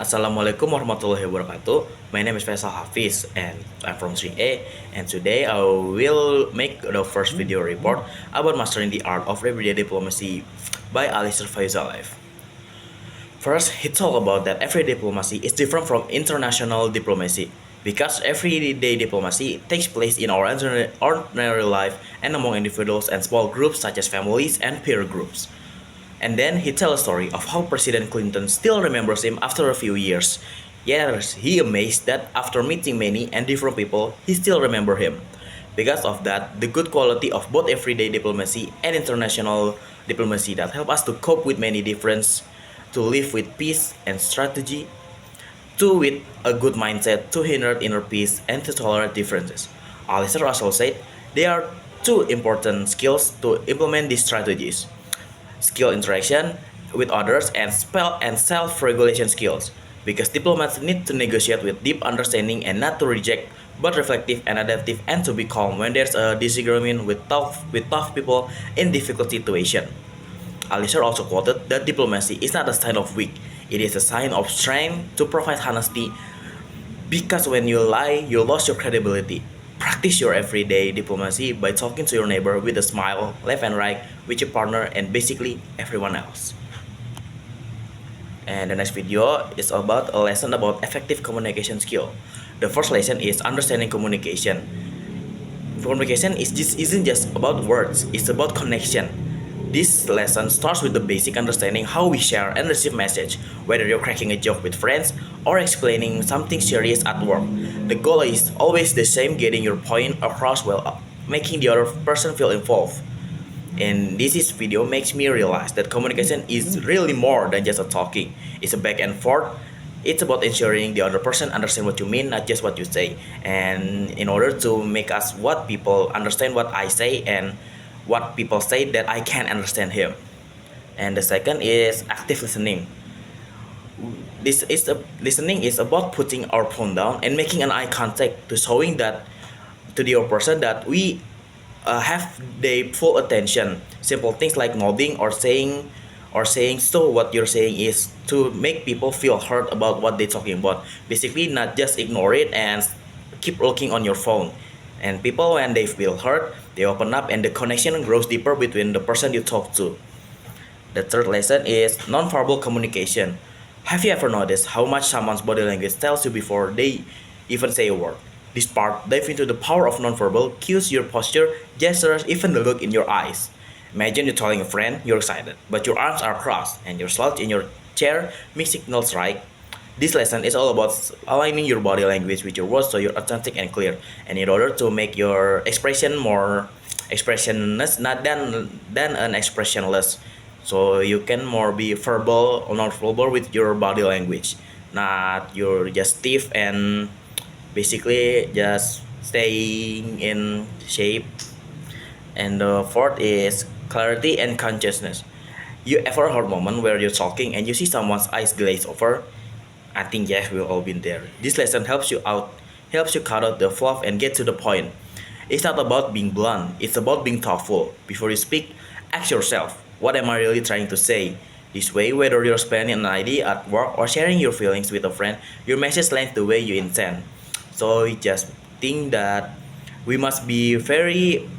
Assalamualaikum warahmatullahi wabarakatuh. My name is Faisal Hafiz and I'm from 3A, and today I will make the first video report about mastering the art of everyday diplomacy by Alistair Faisal. First, he talked about that everyday diplomacy is different from international diplomacy because everyday diplomacy takes place in our ordinary life and among individuals and small groups such as families and peer groups. And then he tells a story of how President Clinton still remembers him after a few years. Yes, he amazed that after meeting many and different people, he still remember him. Because of that, the good quality of both everyday diplomacy and international diplomacy that help us to cope with many differences, to live with peace and strategy, to with a good mindset, to hinder inner peace and to tolerate differences. Alistair Russell said there are two important skills to implement these strategies: skill interaction with others and spell and self-regulation skills, because diplomats need to negotiate with deep understanding and not to reject but reflective and adaptive and to be calm when there's a disagreement with tough people in difficult situation. Alisher also quoted that diplomacy is not a sign of weak, it is a sign of strength to provide honesty, because when you lie, you lose your credibility. Practice your everyday diplomacy by talking to your neighbor with a smile, left and right, with your partner, and basically everyone else. And the next video is about a lesson about effective communication skill. The first lesson is understanding communication. Communication isn't just about words, it's about connection. This lesson starts with the basic understanding how we share and receive message, whether you're cracking a joke with friends or explaining something serious at work. The goal is always the same: getting your point across while making the other person feel involved. And this video makes me realize that communication is really more than just a talking. It's a back and forth. It's about ensuring the other person understand what you mean, not just what you say. And in order to make us what people understand what I say and what people say that I can understand him. And the second is active listening. Listening is about putting our phone down and making an eye contact to showing that to the other person that we have their full attention. Simple things like nodding or saying so what you're saying is to make people feel heard about what they're talking about. Basically, not just ignore it and keep looking on your phone. And people, when they feel heard, they open up and the connection grows deeper between the person you talk to. The third lesson is nonverbal communication. Have you ever noticed how much someone's body language tells you before they even say a word? This part dives into the power of nonverbal cues: your posture, gestures, even the look in your eyes. Imagine you're telling a friend you're excited, but your arms are crossed and you're slouched in your chair, mixed signals, right? This lesson is all about aligning your body language with your words so you're authentic and clear. And in order to make your expression more expressionless, not than an expressionless, so you can more be verbal or not verbal with your body language, not you're just stiff and basically just staying in shape. And the fourth is clarity and consciousness. You ever heard moment where you're talking and you see someone's eyes glaze over? I think yes, we've all been there. This lesson helps you cut out the fluff and get to the point. It's not about being blunt, it's about being thoughtful. Before you speak, ask yourself, what am I really trying to say? This way, whether you're spending an idea at work or sharing your feelings with a friend, your message lands the way you intend. So I just think that we must be very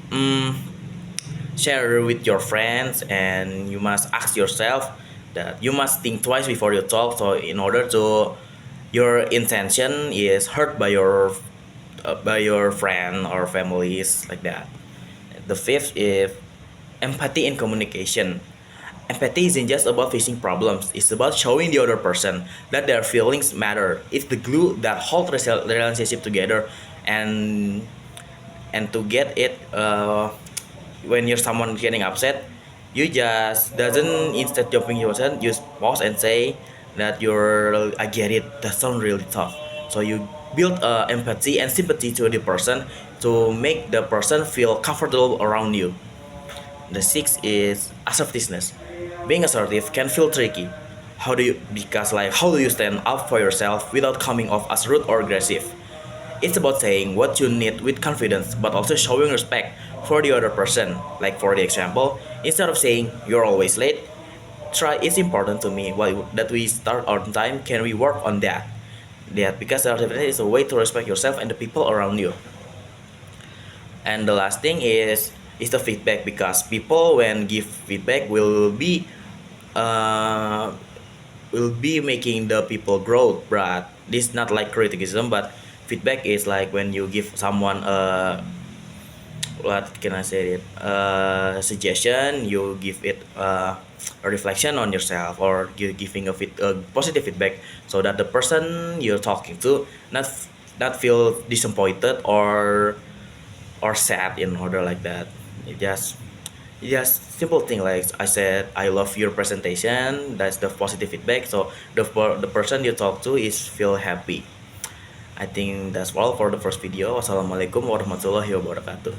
share with your friends, and you must ask yourself that you must think twice before you talk, so in order to your intention is heard by your friend or families, like that. The fifth is empathy in communication. Empathy isn't just about facing problems, it's about showing the other person that their feelings matter. It's the glue that holds the relationship together. And to get it, when you're someone getting upset, you just doesn't, instead jumping yourself, you pause and say that you're, I get it, that sounds really tough. So you build empathy and sympathy to the person to make the person feel comfortable around you. The sixth is assertiveness. Being assertive can feel tricky. How do you stand up for yourself without coming off as rude or aggressive? It's about saying what you need with confidence, but also showing respect for the other person. Like for the example, instead of saying you're always late, try, it's important to me why that we start on time. Can we work on that because self-development is a way to respect yourself and the people around you. And the last thing is the feedback, because people when give feedback uh, will be making the people grow, but this not like criticism, but feedback is like when you give someone what can I say it, suggestion, you give it a reflection on yourself, or you giving a positive feedback, so that the person you're talking to not feel disappointed or sad in order like that. It just simple thing like I said, I love your presentation, that's the positive feedback, so the person you talk to is feel happy. I think that's all for the first video. Wassalamualaikum warahmatullahi wabarakatuh.